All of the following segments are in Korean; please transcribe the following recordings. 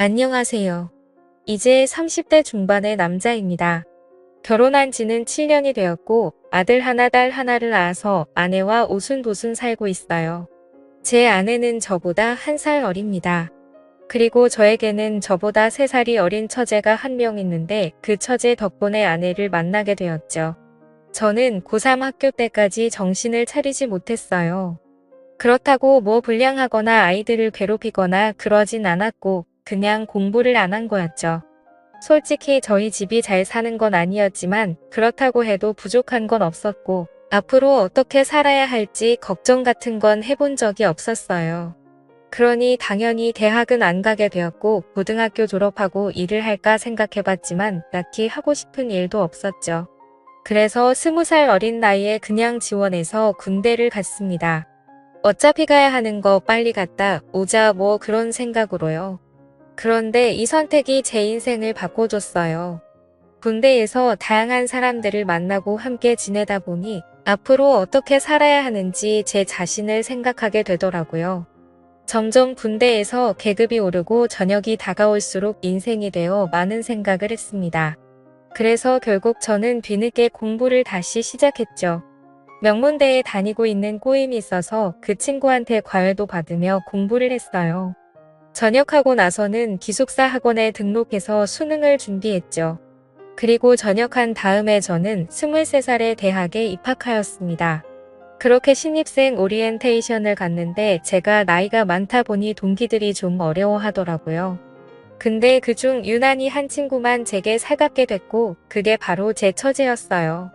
안녕하세요. 이제 30대 중반의 남자입니다. 결혼한 지는 7년이 되었고 아들 하나 딸 하나를 낳아서 아내와 오순도순 살고 있어요. 제 아내는 저보다 1살 어립니다. 그리고 저에게는 저보다 3살이 어린 처제가 한 명 있는데 그 처제 덕분에 아내를 만나게 되었죠. 저는 고3 학교 때까지 정신을 차리지 못했어요. 그렇다고 뭐 불량하거나 아이들을 괴롭히거나 그러진 않았고 그냥 공부를 안 한 거였죠. 솔직히 저희 집이 잘 사는 건 아니었지만 그렇다고 해도 부족한 건 없었고 앞으로 어떻게 살아야 할지 걱정 같은 건 해본 적이 없었어요. 그러니 당연히 대학은 안 가게 되었고 고등학교 졸업하고 일을 할까 생각해봤지만 딱히 하고 싶은 일도 없었죠. 그래서 20살 어린 나이에 그냥 지원해서 군대를 갔습니다. 어차피 가야 하는 거 빨리 갔다 오자 뭐 그런 생각으로요. 그런데 이 선택이 제 인생을 바꿔줬어요. 군대에서 다양한 사람들을 만나고 함께 지내다 보니 앞으로 어떻게 살아야 하는지 제 자신을 생각하게 되더라고요. 점점 군대에서 계급이 오르고 저녁이 다가올수록 인생이 되어 많은 생각을 했습니다. 그래서 결국 저는 뒤늦게 공부를 다시 시작했죠. 명문대에 다니고 있는 꼬임이 있어서 그 친구한테 과외도 받으며 공부를 했어요. 전역하고 나서는 기숙사 학원에 등록해서 수능을 준비했죠. 그리고 전역한 다음에 저는 23살에 대학에 입학하였습니다. 그렇게 신입생 오리엔테이션을 갔는데 제가 나이가 많다 보니 동기들이 좀 어려워하더라고요. 근데 그중 유난히 한 친구만 제게 살갑게 됐고 그게 바로 제 처제였어요.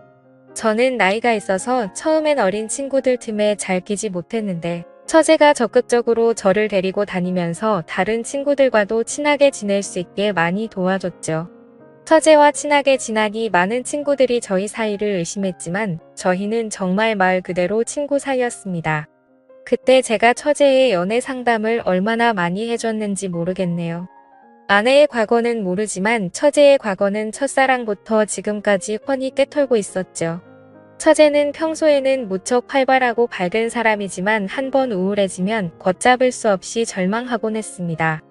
저는 나이가 있어서 처음엔 어린 친구들 틈에 잘 끼지 못했는데 처제가 적극적으로 저를 데리고 다니면서 다른 친구들과도 친하게 지낼 수 있게 많이 도와줬죠. 처제와 친하게 지나니 많은 친구들이 저희 사이를 의심했지만 저희는 정말 말 그대로 친구 사이였습니다. 그때 제가 처제의 연애 상담을 얼마나 많이 해줬는지 모르겠네요. 아내의 과거는 모르지만 처제의 과거는 첫사랑부터 지금까지 훤히 꿰털고 있었죠. 처제는 평소에는 무척 활발하고 밝은 사람이지만 한번 우울해지면 걷잡을 수 없이 절망하곤 했습니다.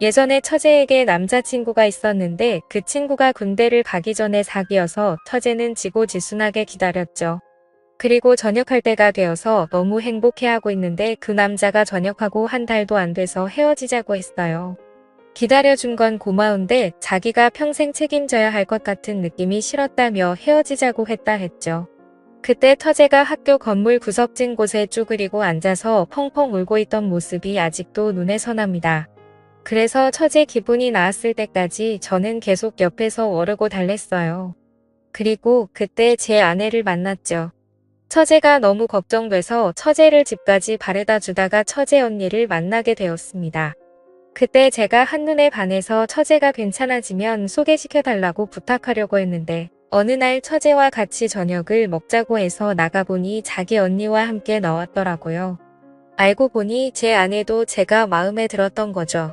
예전에 처제에게 남자친구가 있었는데 그 친구가 군대를 가기 전에 사귀어서 처제는 지고지순하게 기다렸죠. 그리고 전역할 때가 되어서 너무 행복해하고 있는데 그 남자가 전역하고 한 달도 안 돼서 헤어지자고 했어요. 기다려준 건 고마운데 자기가 평생 책임져야 할 것 같은 느낌이 싫었다며 헤어지자고 했다 했죠. 그때 처제가 학교 건물 구석진 곳에 쭈그리고 앉아서 펑펑 울고 있던 모습이 아직도 눈에 선합니다. 그래서 처제 기분이 나았을 때까지 저는 계속 옆에서 워르고 달랬어요. 그리고 그때 제 아내를 만났죠. 처제가 너무 걱정돼서 처제를 집까지 바래다 주다가 처제 언니를 만나게 되었습니다. 그때 제가 한눈에 반해서 처제가 괜찮아지면 소개시켜달라고 부탁하려고 했는데 어느 날 처제와 같이 저녁을 먹자고 해서 나가보니 자기 언니와 함께 나왔더라고요. 알고 보니 제 아내도 제가 마음에 들었던 거죠.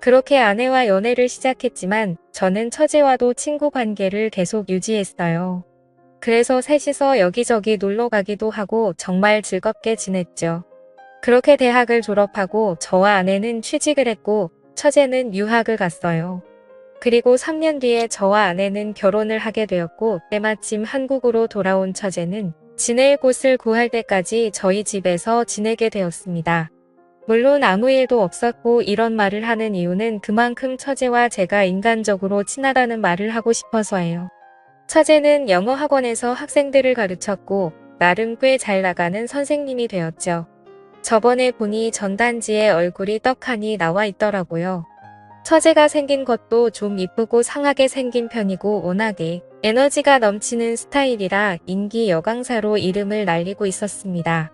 그렇게 아내와 연애를 시작했지만 저는 처제와도 친구 관계를 계속 유지했어요. 그래서 셋이서 여기저기 놀러 가기도 하고 정말 즐겁게 지냈죠. 그렇게 대학을 졸업하고 저와 아내는 취직을 했고 처제는 유학을 갔어요. 그리고 3년 뒤에 저와 아내는 결혼을 하게 되었고 때마침 한국으로 돌아온 처제는 지낼 곳을 구할 때까지 저희 집에서 지내게 되었습니다. 물론 아무 일도 없었고 이런 말을 하는 이유는 그만큼 처제와 제가 인간적으로 친하다는 말을 하고 싶어서예요. 처제는 영어 학원에서 학생들을 가르쳤고 나름 꽤 잘 나가는 선생님이 되었죠. 저번에 보니 전단지에 얼굴이 떡하니 나와 있더라고요. 처제가 생긴 것도 좀 이쁘고 상하게 생긴 편이고 워낙에 에너지가 넘치는 스타일이라 인기 여강사로 이름을 날리고 있었습니다.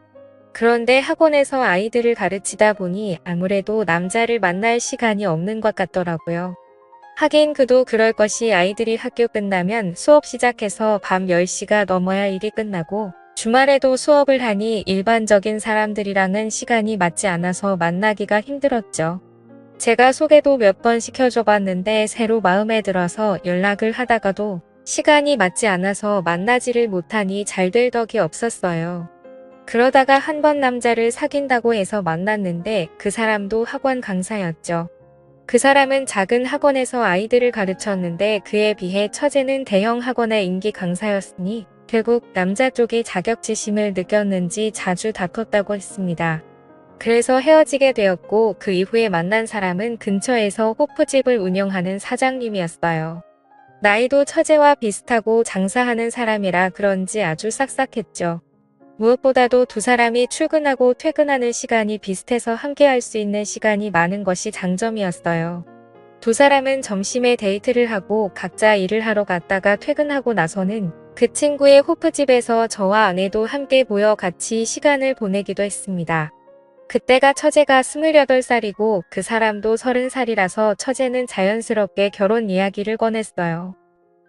그런데 학원에서 아이들을 가르치다 보니 아무래도 남자를 만날 시간이 없는 것 같더라고요. 하긴 그도 그럴 것이 아이들이 학교 끝나면 수업 시작해서 밤 10시가 넘어야 일이 끝나고 주말에도 수업을 하니 일반적인 사람들이랑은 시간이 맞지 않아서 만나기가 힘들었죠. 제가 소개도 몇 번 시켜줘 봤는데 새로 마음에 들어서 연락을 하다가도 시간이 맞지 않아서 만나지를 못하니 잘 될 덕이 없었어요. 그러다가 한 번 남자를 사귄다고 해서 만났는데 그 사람도 학원 강사였죠. 그 사람은 작은 학원에서 아이들을 가르쳤는데 그에 비해 처제는 대형 학원의 인기 강사였으니 결국 남자 쪽이 자격지심을 느꼈는지 자주 다퉜다고 했습니다. 그래서 헤어지게 되었고 그 이후에 만난 사람은 근처에서 호프집을 운영하는 사장님이었어요. 나이도 처제와 비슷하고 장사하는 사람이라 그런지 아주 싹싹했죠. 무엇보다도 두 사람이 출근하고 퇴근하는 시간이 비슷해서 함께할 수 있는 시간이 많은 것이 장점이었어요. 두 사람은 점심에 데이트를 하고 각자 일을 하러 갔다가 퇴근하고 나서는 그 친구의 호프집에서 저와 아내도 함께 모여 같이 시간을 보내기도 했습니다. 그때가 처제가 28살이고 그 사람도 30살이라서 처제는 자연스럽게 결혼 이야기를 꺼냈어요.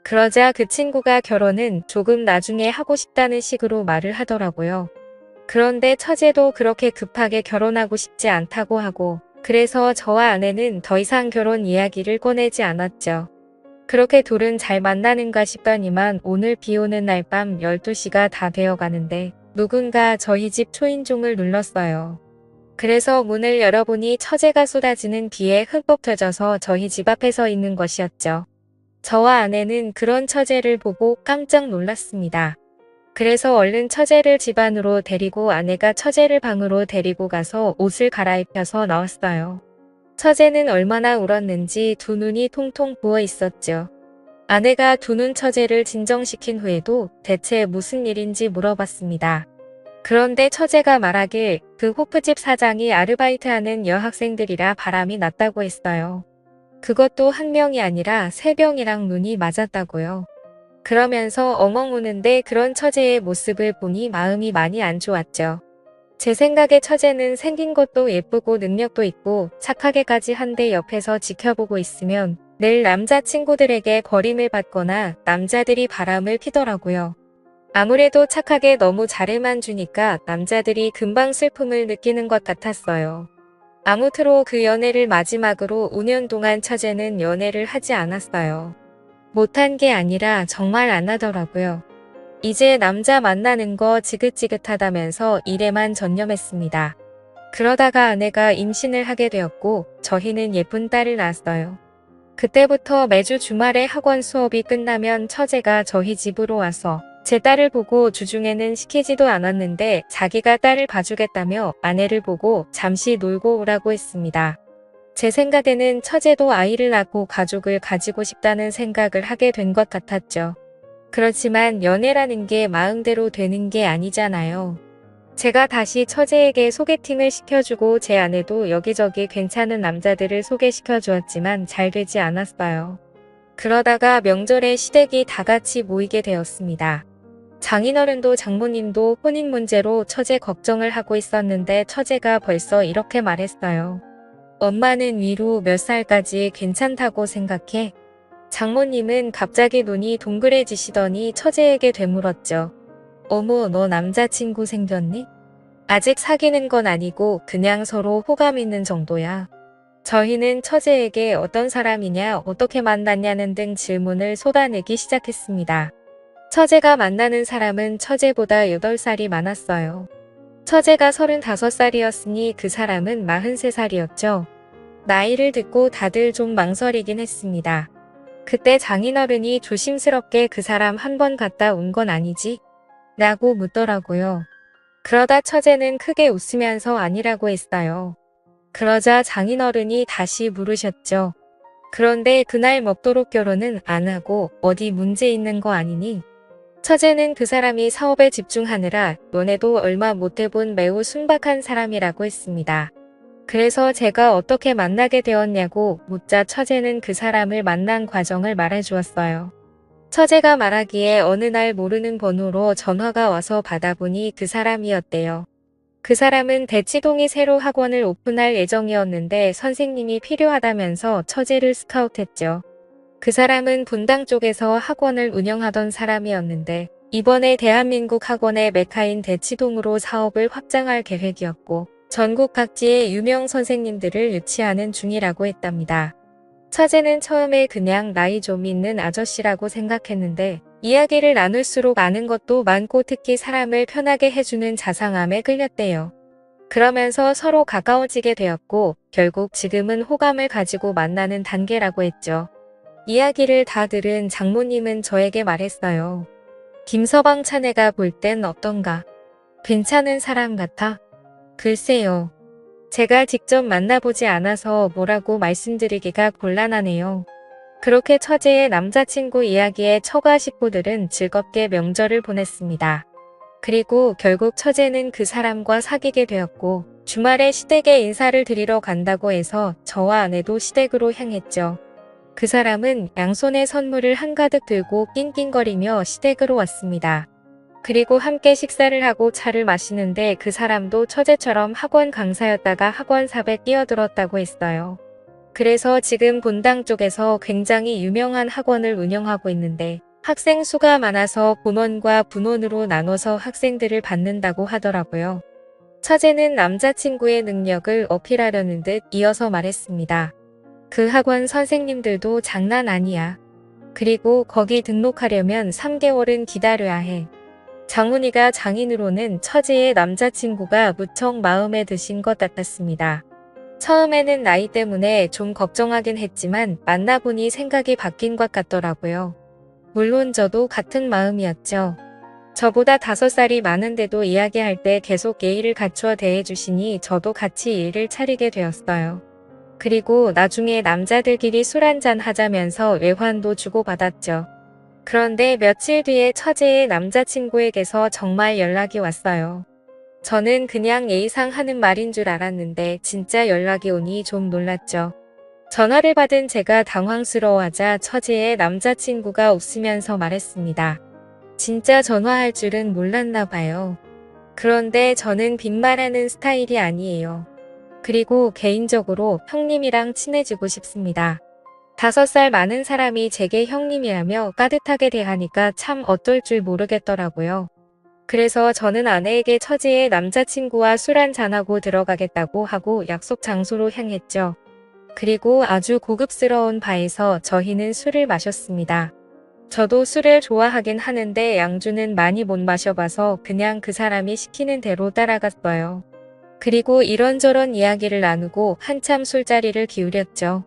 그러자 그 친구가 결혼은 조금 나중에 하고 싶다는 식으로 말을 하더라고요. 그런데 처제도 그렇게 급하게 결혼하고 싶지 않다고 하고 그래서 저와 아내는 더 이상 결혼 이야기를 꺼내지 않았죠. 그렇게 둘은 잘 만나는가 싶더니만 오늘 비 오는 날 밤 12시가 다 되어 가는데 누군가 저희 집 초인종을 눌렀어요. 그래서 문을 열어보니 처제가 쏟아지는 비에 흠뻑 젖어서 저희 집 앞에 서 있는 것이었죠. 저와 아내는 그런 처제를 보고 깜짝 놀랐습니다. 그래서 얼른 처제를 집 안으로 데리고 아내가 처제를 방으로 데리고 가서 옷을 갈아입혀서 나왔어요. 처제는 얼마나 울었는지 두 눈이 통통 부어 있었죠. 아내가 두 눈 처제를 진정시킨 후에도 대체 무슨 일인지 물어봤습니다. 그런데 처제가 말하길 그 호프집 사장이 아르바이트하는 여학생들이라 바람이 났다고 했어요. 그것도 한 명이 아니라 3명이랑 눈이 맞았다고요. 그러면서 엉엉 우는데 그런 처제의 모습을 보니 마음이 많이 안 좋았죠. 제 생각에 처제는 생긴 것도 예쁘고 능력도 있고 착하게까지 한데 옆에서 지켜보고 있으면 늘 남자친구들에게 버림을 받거나 남자들이 바람을 피더라고요. 아무래도 착하게 너무 잘해만 주니까 남자들이 금방 슬픔을 느끼는 것 같았어요. 아무쪼록 그 연애를 마지막으로 5년 동안 처제는 연애를 하지 않았어요. 못한 게 아니라 정말 안 하더라고요. 이제 남자 만나는 거 지긋지긋하다면서 일에만 전념했습니다. 그러다가 아내가 임신을 하게 되었고 저희는 예쁜 딸을 낳았어요. 그때부터 매주 주말에 학원 수업이 끝나면 처제가 저희 집으로 와서 제 딸을 보고 주중에는 시키지도 않았는데 자기가 딸을 봐주겠다며 아내를 보고 잠시 놀고 오라고 했습니다. 제 생각에는 처제도 아이를 낳고 가족을 가지고 싶다는 생각을 하게 된 것 같았죠. 그렇지만 연애라는 게 마음대로 되는 게 아니잖아요. 제가 다시 처제에게 소개팅을 시켜주고 제 아내도 여기저기 괜찮은 남자들을 소개시켜 주었지만 잘 되지 않았어요. 그러다가 명절에 시댁이 다 같이 모이게 되었습니다. 장인어른도 장모님도 혼인 문제로 처제 걱정을 하고 있었는데 처제가 벌써 이렇게 말했어요. 엄마는 위로 몇 살까지 괜찮다고 생각해? 장모님은 갑자기 눈이 동그래지시더니 처제에게 되물었죠. 어머, 너 남자친구 생겼니? 아직 사귀는 건 아니고 그냥 서로 호감 있는 정도야. 저희는 처제에게 어떤 사람이냐, 어떻게 만났냐는 등 질문을 쏟아내기 시작했습니다. 처제가 만나는 사람은 처제보다 8살이 많았어요. 처제가 35살이었으니 그 사람은 43살이었죠. 나이를 듣고 다들 좀 망설이긴 했습니다. 그때 장인어른이 조심스럽게 그 사람 한 번 갔다 온 건 아니지? 라고 묻더라고요. 그러다 처제는 크게 웃으면서 아니라고 했어요. 그러자 장인어른이 다시 물으셨죠. 그런데 그날 먹도록 결혼은 안 하고 어디 문제 있는 거 아니니? 처제는 그 사람이 사업에 집중하느라 연애도 얼마 못 해본 매우 순박한 사람이라고 했습니다. 그래서 제가 어떻게 만나게 되었냐고 묻자 처제는 그 사람을 만난 과정을 말해주었어요. 처제가 말하기에 어느 날 모르는 번호로 전화가 와서 받아보니 그 사람이었대요. 그 사람은 대치동이 새로 학원을 오픈할 예정이었는데 선생님이 필요하다면서 처제를 스카우트했죠. 그 사람은 분당 쪽에서 학원을 운영하던 사람이었는데 이번에 대한민국 학원의 메카인 대치동으로 사업을 확장할 계획이었고 전국 각지의 유명 선생님들을 유치하는 중이라고 했답니다. 처제는 처음에 그냥 나이 좀 있는 아저씨라고 생각했는데 이야기를 나눌수록 아는 것도 많고 특히 사람을 편하게 해주는 자상함에 끌렸대요. 그러면서 서로 가까워지게 되었고 결국 지금은 호감을 가지고 만나는 단계라고 했죠. 이야기를 다 들은 장모님은 저에게 말했어요. 김서방 차내가 볼 땐 어떤가? 괜찮은 사람 같아? 글쎄요. 제가 직접 만나보지 않아서 뭐라고 말씀드리기가 곤란하네요. 그렇게 처제의 남자친구 이야기에 처가 식구들은 즐겁게 명절을 보냈습니다. 그리고 결국 처제는 그 사람과 사귀게 되었고 주말에 시댁에 인사를 드리러 간다고 해서 저와 아내도 시댁으로 향했죠. 그 사람은 양손에 선물을 한가득 들고 낑낑거리며 시댁으로 왔습니다. 그리고 함께 식사를 하고 차를 마시는데 그 사람도 처제처럼 학원 강사였다가 학원사에 끼어들었다고 했어요. 그래서 지금 본당 쪽에서 굉장히 유명한 학원을 운영하고 있는데 학생 수가 많아서 본원과 분원으로 나눠서 학생들을 받는다고 하더라고요. 처제는 남자친구의 능력을 어필하려는 듯 이어서 말했습니다. 그 학원 선생님들도 장난 아니야. 그리고 거기 등록하려면 3개월은 기다려야 해. 장훈이가 장인으로는 처제의 남자친구가 무척 마음에 드신 것 같았습니다. 처음에는 나이 때문에 좀 걱정하긴 했지만 만나보니 생각이 바뀐 것 같더라고요. 물론 저도 같은 마음이었죠. 저보다 5살이 많은데도 이야기할 때 계속 예의를 갖추어 대해주시니 저도 같이 일을 차리게 되었어요. 그리고 나중에 남자들끼리 술 한잔 하자면서 외환도 주고받았죠. 그런데 며칠 뒤에 처제의 남자친구에게서 정말 연락이 왔어요. 저는 그냥 예의상 하는 말인 줄 알았는데 진짜 연락이 오니 좀 놀랐죠. 전화를 받은 제가 당황스러워하자 처제의 남자친구가 웃으면서 말했습니다. 진짜 전화할 줄은 몰랐나 봐요. 그런데 저는 빈말하는 스타일이 아니에요. 그리고 개인적으로 형님이랑 친해지고 싶습니다. 5살 많은 사람이 제게 형님이라며 따뜻하게 대하니까 참 어떨 줄 모르겠더라고요. 그래서 저는 아내에게 처제의 남자친구와 술 한잔하고 들어가겠다고 하고 약속 장소로 향했죠. 그리고 아주 고급스러운 바에서 저희는 술을 마셨습니다. 저도 술을 좋아하긴 하는데 양주는 많이 못 마셔봐서 그냥 그 사람이 시키는 대로 따라갔어요. 그리고 이런저런 이야기를 나누고 한참 술자리를 기울였죠.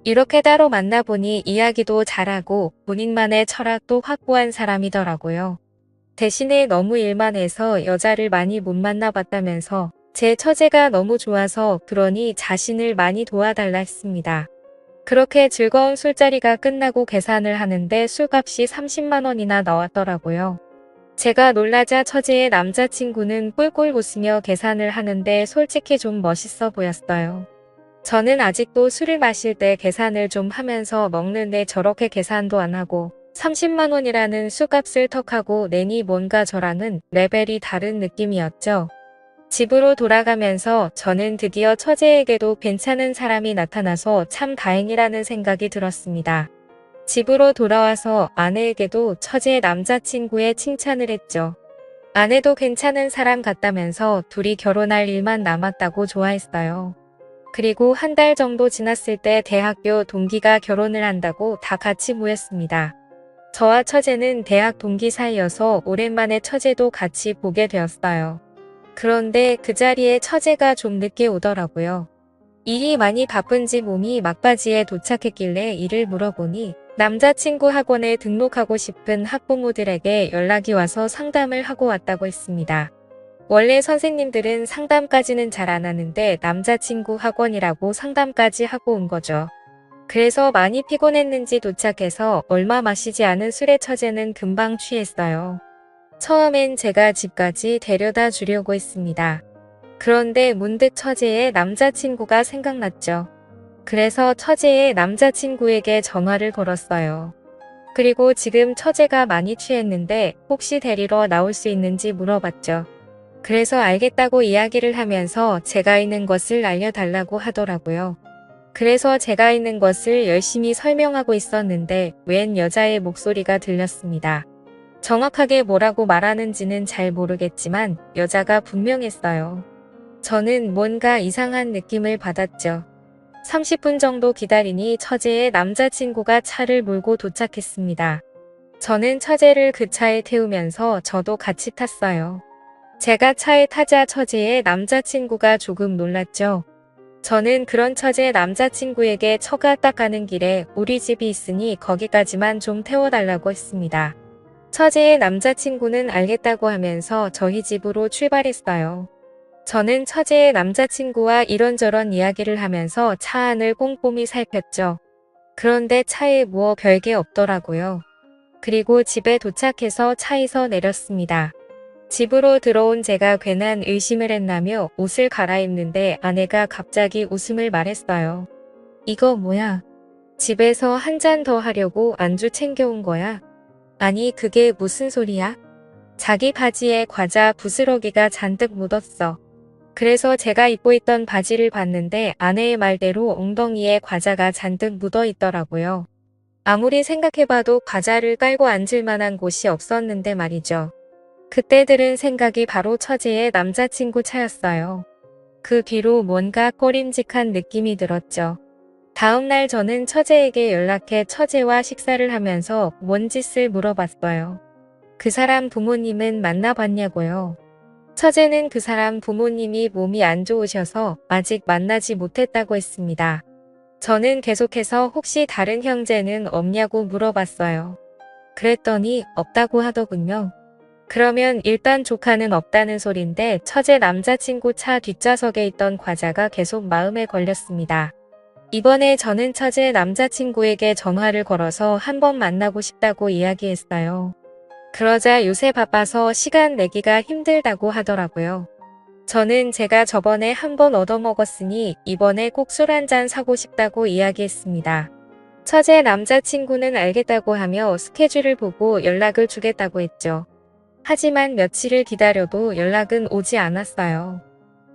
이렇게 따로 만나보니 이야기도 잘하고 본인만의 철학도 확고한 사람이더라고요. 대신에 너무 일만 해서 여자를 많이 못 만나봤다면서 제 처제가 너무 좋아서 그러니 자신을 많이 도와달라 했습니다. 그렇게 즐거운 술자리가 끝나고 계산을 하는데 술값이 30만 원이나 나왔더라고요. 제가 놀라자 처제의 남자친구는 꿀꿀 웃으며 계산을 하는데 솔직히 좀 멋있어 보였어요. 저는 아직도 술을 마실 때 계산을 좀 하면서 먹는데 저렇게 계산도 안 하고 30만 원이라는 술값을 턱하고 내니 뭔가 저랑은 레벨이 다른 느낌이었죠. 집으로 돌아가면서 저는 드디어 처제에게도 괜찮은 사람이 나타나서 참 다행이라는 생각이 들었습니다. 집으로 돌아와서 아내에게도 처제 남자친구의 칭찬을 했죠. 아내도 괜찮은 사람 같다면서 둘이 결혼할 일만 남았다고 좋아했어요. 그리고 한 달 정도 지났을 때 대학교 동기가 결혼을 한다고 다 같이 모였습니다. 저와 처제는 대학 동기 사이여서 오랜만에 처제도 같이 보게 되었어요. 그런데 그 자리에 처제가 좀 늦게 오더라고요. 일이 많이 바쁜지 몸이 막바지에 도착했길래 일을 물어보니 남자친구 학원에 등록하고 싶은 학부모들에게 연락이 와서 상담을 하고 왔다고 했습니다. 원래 선생님들은 상담까지는 잘 안 하는데 남자친구 학원이라고 상담까지 하고 온 거죠. 그래서 많이 피곤했는지 도착해서 얼마 마시지 않은 술에 처제는 금방 취했어요. 처음엔 제가 집까지 데려다 주려고 했습니다. 그런데 문득 처제의 남자친구가 생각났죠. 그래서 처제의 남자친구에게 전화를 걸었어요. 그리고 지금 처제가 많이 취했는데 혹시 데리러 나올 수 있는지 물어봤죠. 그래서 알겠다고 이야기를 하면서 제가 있는 것을 알려달라고 하더라고요. 그래서 제가 있는 것을 열심히 설명하고 있었는데 웬 여자의 목소리가 들렸습니다. 정확하게 뭐라고 말하는지는 잘 모르겠지만 여자가 분명했어요. 저는 뭔가 이상한 느낌을 받았죠. 30분 정도 기다리니 처제의 남자친구가 차를 몰고 도착했습니다. 저는 처제를 그 차에 태우면서 저도 같이 탔어요. 제가 차에 타자 처제의 남자친구가 조금 놀랐죠. 저는 그런 처제 남자친구에게 처가 딱 가는 길에 우리 집이 있으니 거기까지만 좀 태워달라고 했습니다. 처제의 남자친구는 알겠다고 하면서 저희 집으로 출발했어요. 저는 처제의 남자친구와 이런저런 이야기를 하면서 차 안을 꼼꼼히 살폈죠. 그런데 차에 뭐 별게 없더라고요. 그리고 집에 도착해서 차에서 내렸습니다. 집으로 들어온 제가 괜한 의심을 했나며 옷을 갈아입는데 아내가 갑자기 웃음을 말했어요. 이거 뭐야? 집에서 한 잔 더 하려고 안주 챙겨온 거야? 아니 그게 무슨 소리야? 자기 바지에 과자 부스러기가 잔뜩 묻었어. 그래서 제가 입고 있던 바지를 봤는데 아내의 말대로 엉덩이에 과자가 잔뜩 묻어 있더라고요. 아무리 생각해봐도 과자를 깔고 앉을 만한 곳이 없었는데 말이죠. 그때 들은 생각이 바로 처제의 남자친구 차였어요. 그 뒤로 뭔가 꺼림직한 느낌이 들었죠. 다음날 저는 처제에게 연락해 처제와 식사를 하면서 뭔 짓을 물어봤어요. 그 사람 부모님은 만나봤냐고요. 처제는 그 사람 부모님이 몸이 안 좋으셔서 아직 만나지 못했다고 했습니다. 저는 계속해서 혹시 다른 형제는 없냐고 물어봤어요. 그랬더니 없다고 하더군요. 그러면 일단 조카는 없다는 소린데 처제 남자친구 차 뒷좌석에 있던 과자가 계속 마음에 걸렸습니다. 이번에 저는 처제 남자친구에게 전화를 걸어서 한번 만나고 싶다고 이야기했어요. 그러자 요새 바빠서 시간 내기가 힘들다고 하더라고요. 저는 제가 저번에 한번 얻어먹었으니 이번에 꼭 술 한잔 사고 싶다고 이야기했습니다. 처제 남자친구는 알겠다고 하며 스케줄을 보고 연락을 주겠다고 했죠. 하지만 며칠을 기다려도 연락은 오지 않았어요.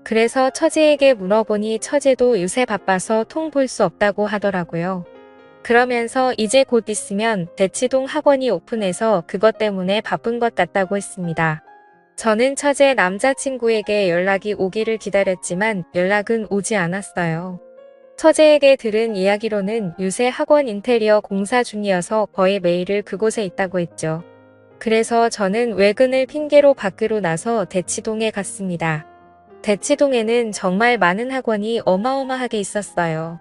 그래서 처제에게 물어보니 처제도 요새 바빠서 통 볼 수 없다고 하더라고요. 그러면서 이제 곧 있으면 대치동 학원이 오픈해서 그것 때문에 바쁜 것 같다고 했습니다. 저는 처제 남자친구에게 연락이 오기를 기다렸지만 연락은 오지 않았어요. 처제에게 들은 이야기로는 요새 학원 인테리어 공사 중이어서 거의 매일을 그곳에 있다고 했죠. 그래서 저는 외근을 핑계로 밖으로 나서 대치동에 갔습니다. 대치동에는 정말 많은 학원이 어마어마하게 있었어요.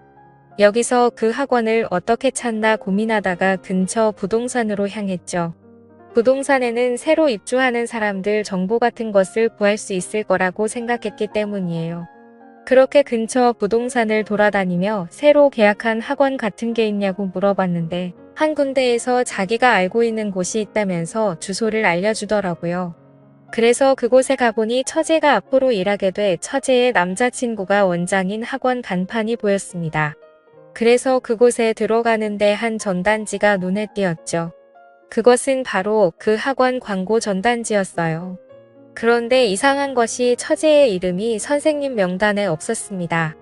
여기서 그 학원을 어떻게 찾나 고민하다가 근처 부동산으로 향했죠. 부동산에는 새로 입주하는 사람들 정보 같은 것을 구할 수 있을 거라고 생각했기 때문이에요. 그렇게 근처 부동산을 돌아다니며 새로 계약한 학원 같은 게 있냐고 물어봤는데 한 군데에서 자기가 알고 있는 곳이 있다면서 주소를 알려주더라고요. 그래서 그곳에 가보니 처제가 앞으로 일하게 돼 처제의 남자친구가 원장인 학원 간판이 보였습니다. 그래서 그곳에 들어가는데 한 전단지가 눈에 띄었죠. 그것은 바로 그 학원 광고 전단지였어요. 그런데 이상한 것이 처제의 이름이 선생님 명단에 없었습니다.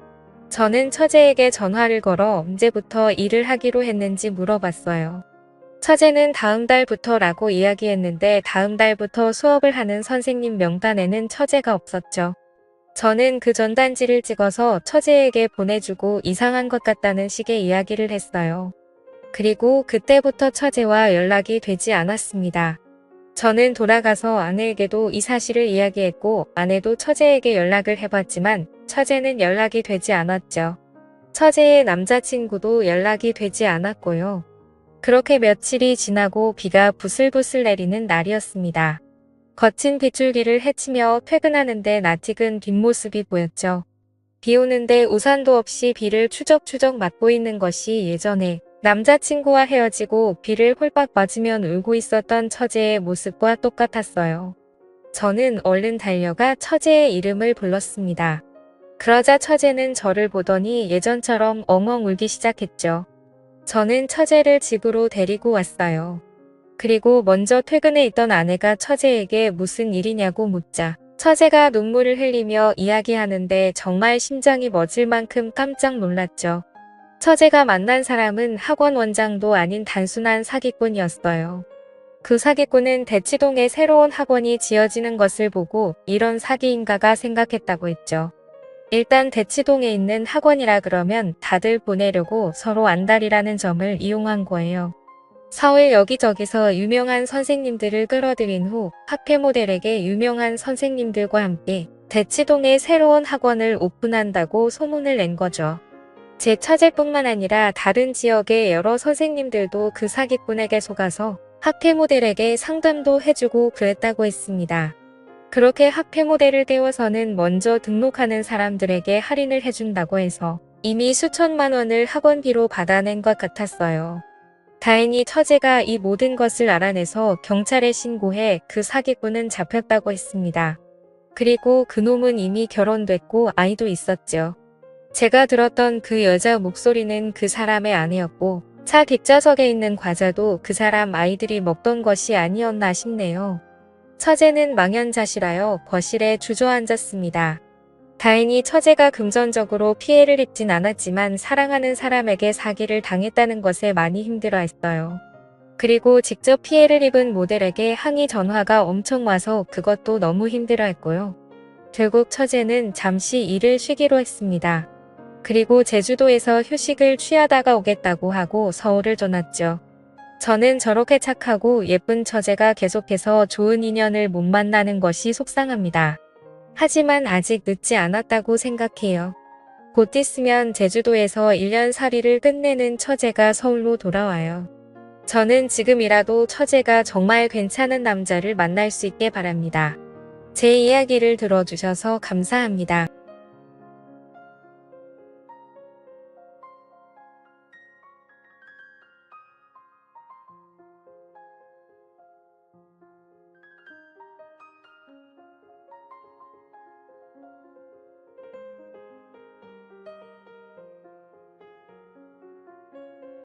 저는 처제에게 전화를 걸어 언제부터 일을 하기로 했는지 물어봤어요. 처제는 다음 달부터라고 이야기했는데 다음 달부터 수업을 하는 선생님 명단에는 처제가 없었죠. 저는 그 전단지를 찍어서 처제에게 보내주고 이상한 것 같다는 식의 이야기를 했어요. 그리고 그때부터 처제와 연락이 되지 않았습니다. 저는 돌아가서 아내에게도 이 사실을 이야기했고 아내도 처제에게 연락을 해봤지만 처제는 연락이 되지 않았죠. 처제의 남자친구도 연락이 되지 않았고요. 그렇게 며칠이 지나고 비가 부슬부슬 내리는 날이었습니다. 거친 빗줄기를 헤치며 퇴근하는데 낯익은 뒷모습이 보였죠. 비 오는데 우산도 없이 비를 추적추적 맞고 있는 것이 예전에 남자친구와 헤어지고 비를 홀박 맞으면 울고 있었던 처제의 모습과 똑같았어요. 저는 얼른 달려가 처제의 이름을 불렀습니다. 그러자 처제는 저를 보더니 예전처럼 엉엉 울기 시작했죠. 저는 처제를 집으로 데리고 왔어요. 그리고 먼저 퇴근해 있던 아내가 처제에게 무슨 일이냐고 묻자 처제가 눈물을 흘리며 이야기하는데 정말 심장이 멎을 만큼 깜짝 놀랐죠. 처제가 만난 사람은 학원 원장도 아닌 단순한 사기꾼이었어요. 그 사기꾼은 대치동에 새로운 학원이 지어지는 것을 보고 이런 사기인가가 생각했다고 했죠. 일단 대치동에 있는 학원이라 그러면 다들 보내려고 서로 안달이라는 점을 이용한 거예요. 서울 여기저기서 유명한 선생님들을 끌어들인 후 학회 모델에게 유명한 선생님들과 함께 대치동에 새로운 학원을 오픈한다고 소문을 낸 거죠. 제 처제뿐만 아니라 다른 지역의 여러 선생님들도 그 사기꾼에게 속아서 학회 모델에게 상담도 해주고 그랬다고 했습니다. 그렇게 학회 모델을 떼워서는 먼저 등록하는 사람들에게 할인을 해준다고 해서 이미 수천만 원을 학원비로 받아낸 것 같았어요. 다행히 처제가 이 모든 것을 알아내서 경찰에 신고해 그 사기꾼은 잡혔다고 했습니다. 그리고 그놈은 이미 결혼됐고 아이도 있었죠. 제가 들었던 그 여자 목소리는 그 사람의 아내였고 차 뒷좌석에 있는 과자도 그 사람 아이들이 먹던 것이 아니었나 싶네요. 처제는 망연자실하여 거실에 주저앉았습니다. 다행히 처제가 금전적으로 피해를 입진 않았지만 사랑하는 사람에게 사기를 당했다는 것에 많이 힘들어했어요. 그리고 직접 피해를 입은 모델에게 항의 전화가 엄청 와서 그것도 너무 힘들어했고요. 결국 처제는 잠시 일을 쉬기로 했습니다. 그리고 제주도에서 휴식을 취하다가 오겠다고 하고 서울을 떠났죠. 저는 저렇게 착하고 예쁜 처제가 계속해서 좋은 인연을 못 만나는 것이 속상합니다. 하지만 아직 늦지 않았다고 생각해요. 곧 있으면 제주도에서 1년 살이를 끝내는 처제가 서울로 돌아와요. 저는 지금이라도 처제가 정말 괜찮은 남자를 만날 수 있게 바랍니다. 제 이야기를 들어주셔서 감사합니다.